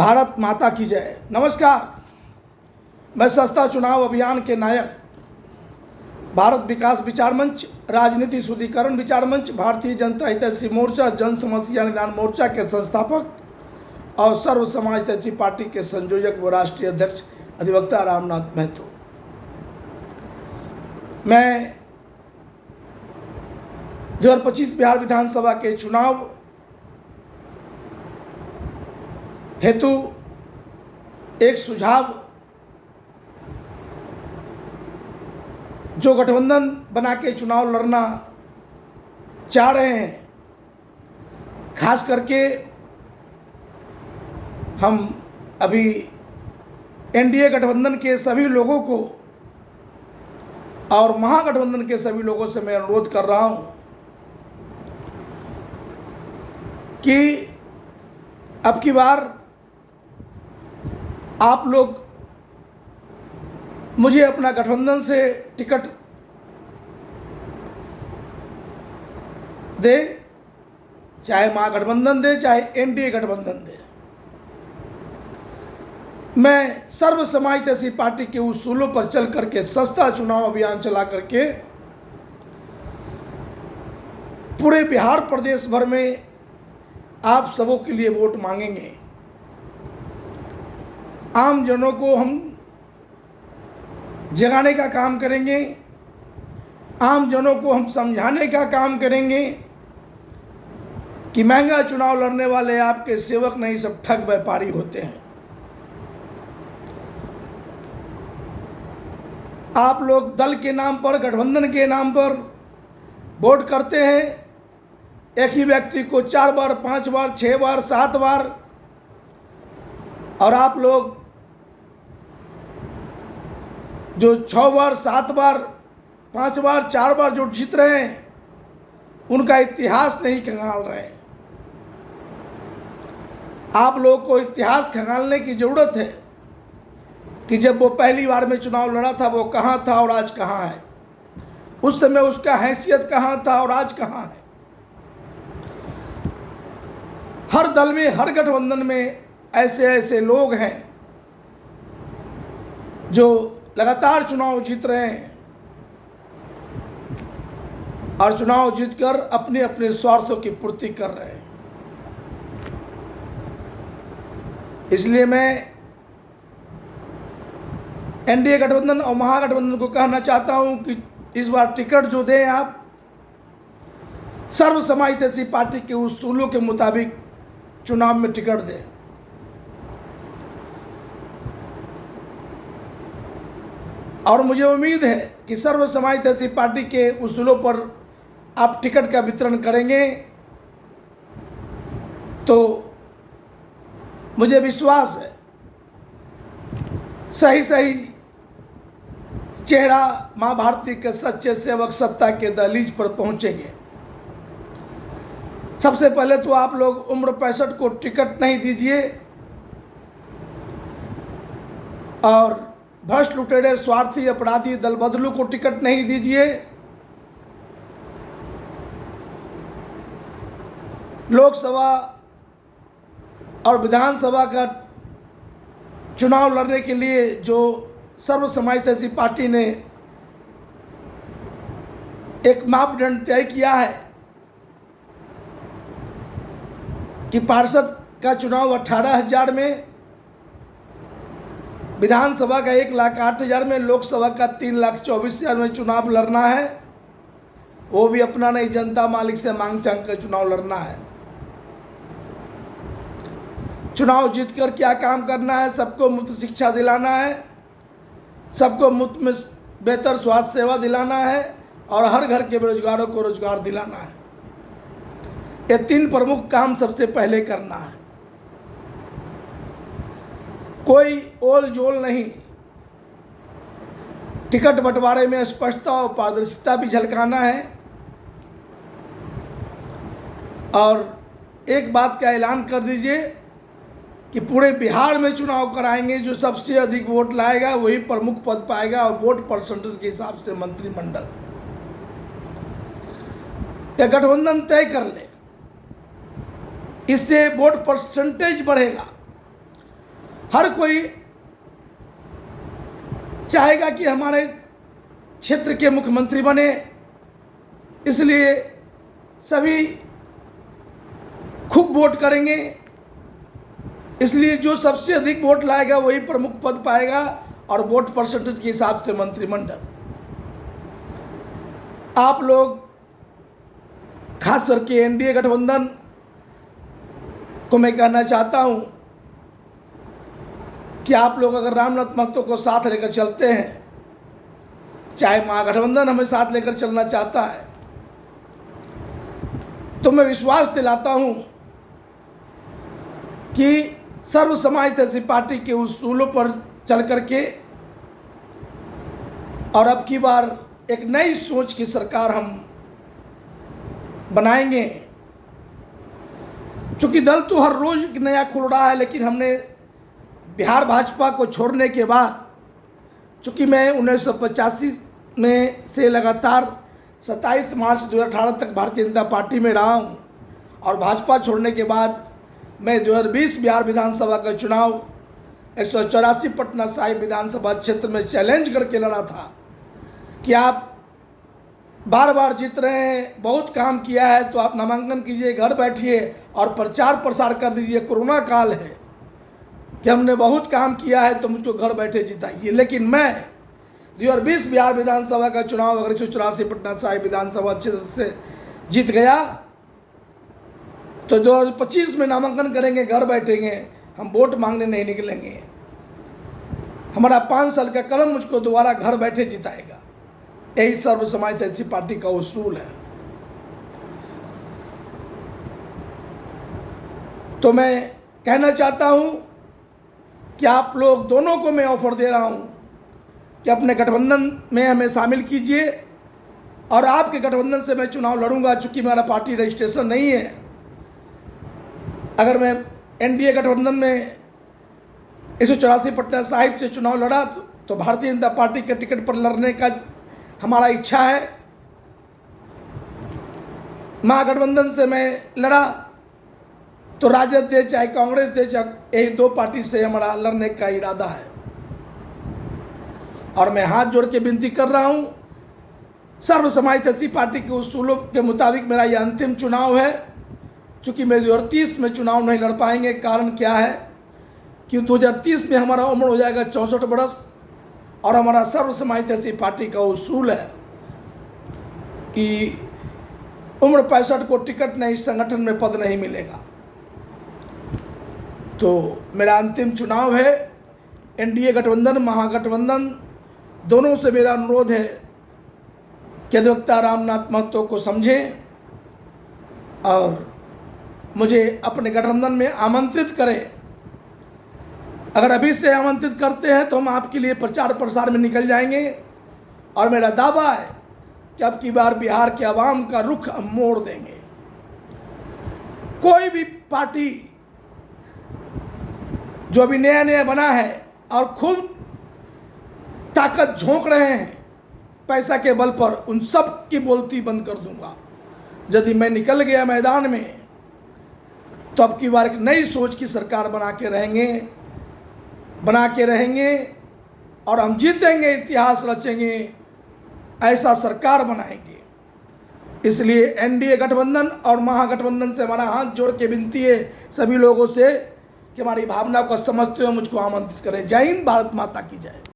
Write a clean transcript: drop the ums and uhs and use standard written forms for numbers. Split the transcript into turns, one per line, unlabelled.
भारत माता की जय। नमस्कार, मैं सस्ता चुनाव अभियान के नायक, भारत विकास विचार मंच, राजनीति शुद्धिकरण विचार मंच, भारतीय जनता हितैषी मोर्चा, जन समस्या निदान मोर्चा के संस्थापक और सर्व समाज हितैषी पार्टी के संयोजक व राष्ट्रीय अध्यक्ष अधिवक्ता रामनाथ महतो। मैं 2025 बिहार विधानसभा के चुनाव हेतु एक सुझाव, जो गठबंधन बना के चुनाव लड़ना चाह रहे हैं, खास करके हम अभी एनडीए गठबंधन के सभी लोगों को और महागठबंधन के सभी लोगों से मैं अनुरोध कर रहा हूं कि अब की बार आप लोग मुझे अपना गठबंधन से टिकट दे, चाहे महागठबंधन दे चाहे एनडीए गठबंधन दे। मैं सर्व समाज हितैषी पार्टी के उसूलों पर चल करके सस्ता चुनाव अभियान चला करके पूरे बिहार प्रदेश भर में आप सबों के लिए वोट मांगेंगे। आम जनों को हम जगाने का काम करेंगे, आम जनों को हम समझाने का काम करेंगे कि महंगा चुनाव लड़ने वाले आपके सेवक नहीं, सब ठग व्यापारी होते हैं। आप लोग दल के नाम पर, गठबंधन के नाम पर वोट करते हैं, एक ही व्यक्ति को 4 बार, 5 बार, 6 बार, 7 बार, और आप लोग जो 6 बार, 7 बार, 5 बार, 4 बार जो जीत रहे हैं, उनका इतिहास नहीं खंगाल रहे हैं। आप लोगों को इतिहास खंगालने की जरूरत है कि जब वो पहली बार में चुनाव लड़ा था वो कहाँ था और आज कहाँ है, उस समय उसका हैसियत कहाँ था और आज कहाँ है। हर दल में, हर गठबंधन में ऐसे ऐसे लोग हैं जो लगातार चुनाव जीत रहे हैं और चुनाव जीतकर अपने अपने स्वार्थों की पूर्ति कर रहे हैं। इसलिए मैं एनडीए गठबंधन और महागठबंधन को कहना चाहता हूं कि इस बार टिकट जो दें आप, सर्व समाज हितैषी पार्टी के उसूलों के मुताबिक चुनाव में टिकट दें। और मुझे उम्मीद है कि सर्व समाज हितैषी पार्टी के उसूलों पर आप टिकट का वितरण करेंगे, तो मुझे विश्वास है सही सही चेहरा मां भारती के सच्चे सेवक सत्ता के दहलीज पर पहुंचेंगे। सबसे पहले तो आप लोग उम्र 65 को टिकट नहीं दीजिए और भ्रष्ट, लुटेरे, स्वार्थी, अपराधी, दल बदलू को टिकट नहीं दीजिए। लोकसभा और विधानसभा का चुनाव लड़ने के लिए जो सर्व समाज हितैषी पार्टी ने एक मापदंड तय किया है कि पार्षद का चुनाव 18,000 में, विधानसभा का 1,08,000 में, लोकसभा का 3,24,000 में चुनाव लड़ना है, वो भी अपना नहीं, जनता मालिक से मांग चांग कर चुनाव लड़ना है। चुनाव जीतकर क्या काम करना है? सबको मुफ्त शिक्षा दिलाना है, सबको मुफ्त में बेहतर स्वास्थ्य सेवा दिलाना है और हर घर के बेरोजगारों को रोजगार दिलाना है। ये 3 प्रमुख काम सबसे पहले करना है। कोई ओल जोल नहीं, टिकट बंटवारे में स्पष्टता और पारदर्शिता भी झलकाना है। और एक बात का ऐलान कर दीजिए कि पूरे बिहार में चुनाव कराएंगे, जो सबसे अधिक वोट लाएगा वही प्रमुख पद पाएगा और वोट परसेंटेज के हिसाब से मंत्रिमंडल। या गठबंधन तय कर ले, इससे वोट परसेंटेज बढ़ेगा। हर कोई चाहेगा कि हमारे क्षेत्र के मुख्यमंत्री बने, इसलिए सभी खूब वोट करेंगे। इसलिए जो सबसे अधिक वोट लाएगा वही प्रमुख पद पाएगा और वोट परसेंटेज के हिसाब से मंत्रिमंडल। आप लोग खास करके एनडीए गठबंधन को मैं कहना चाहता हूं कि आप लोग अगर रामनाथ महतो को साथ लेकर चलते हैं, चाहे महागठबंधन हमें साथ लेकर चलना चाहता है, तो मैं विश्वास दिलाता हूं कि सर्व समाजवादी पार्टी के उसूलों पर चल करके और अब की बार एक नई सोच की सरकार हम बनाएंगे। चूंकि दल तो हर रोज नया खुल रहा है, लेकिन हमने बिहार भाजपा को छोड़ने के बाद, चूंकि मैं 1985 में से लगातार 27 मार्च 2018 तक भारतीय जनता पार्टी में रहा हूँ और भाजपा छोड़ने के बाद मैं 2020 बिहार विधानसभा का चुनाव 184 पटना साहिब विधानसभा क्षेत्र में चैलेंज करके लड़ा था कि आप बार बार जीत रहे हैं, बहुत काम किया है, तो आप नामांकन कीजिए, घर बैठिए और प्रचार प्रसार कर दीजिए। कोरोना काल है कि हमने बहुत काम किया है, तो मुझको घर बैठे जिताइए। लेकिन मैं 2020 बिहार विधानसभा का चुनाव अगर 184 पटना साहिब विधानसभा क्षेत्र से जीत गया तो 2025 में नामांकन करेंगे, घर बैठेंगे, हम वोट मांगने नहीं निकलेंगे। हमारा 5 साल का कलम मुझको दोबारा घर बैठे जिताएगा। यही सर्व समाजवादी पार्टी का उसूल है। तो मैं कहना चाहता हूं कि आप लोग दोनों को मैं ऑफर दे रहा हूं कि अपने गठबंधन में हमें शामिल कीजिए और आपके गठबंधन से मैं चुनाव लड़ूंगा। चूंकि मेरा पार्टी रजिस्ट्रेशन नहीं है, अगर मैं एनडीए गठबंधन में 184 पटना साहिब से चुनाव लड़ा तो भारतीय जनता पार्टी के टिकट पर लड़ने का हमारा इच्छा है। महागठबंधन से मैं लड़ा तो राजद दे चाहे कांग्रेस दे, चाहे यही 2 पार्टी से हमारा लड़ने का इरादा है। और मैं हाथ जोड़ के विनती कर रहा हूं, सर्व समाजवादी पार्टी के उसूलों के मुताबिक मेरा ये अंतिम चुनाव है। चूँकि मैं 2030 में चुनाव नहीं लड़ पाएंगे। कारण क्या है कि 2030 में हमारा उम्र हो जाएगा 64 वर्ष और हमारा सर्व समाजवादी पार्टी का उसूल है कि उम्र 65 को टिकट नहीं, संगठन में पद नहीं मिलेगा। तो मेरा अंतिम चुनाव है। एनडीए गठबंधन, महागठबंधन दोनों से मेरा अनुरोध है कि अधिवक्ता रामनाथ महतो को समझें और मुझे अपने गठबंधन में आमंत्रित करें। अगर अभी से आमंत्रित करते हैं तो हम आपके लिए प्रचार प्रसार में निकल जाएंगे और मेरा दावा है कि अब की बार बिहार के आवाम का रुख हम मोड़ देंगे। कोई भी पार्टी जो अभी नया नया बना है और खूब ताकत झोंक रहे हैं पैसा के बल पर, उन सब की बोलती बंद कर दूंगा। यदि मैं निकल गया मैदान में तो अब की बार एक नई सोच की सरकार बना के रहेंगे और हम जीतेंगे, इतिहास रचेंगे, ऐसा सरकार बनाएंगे। इसलिए एनडीए गठबंधन और महागठबंधन से हमारा हाथ जोड़ के विनती है सभी लोगों से कि हमारी भावना को समझते हुए मुझको आमंत्रित करें। जय हिंद, भारत माता की जय।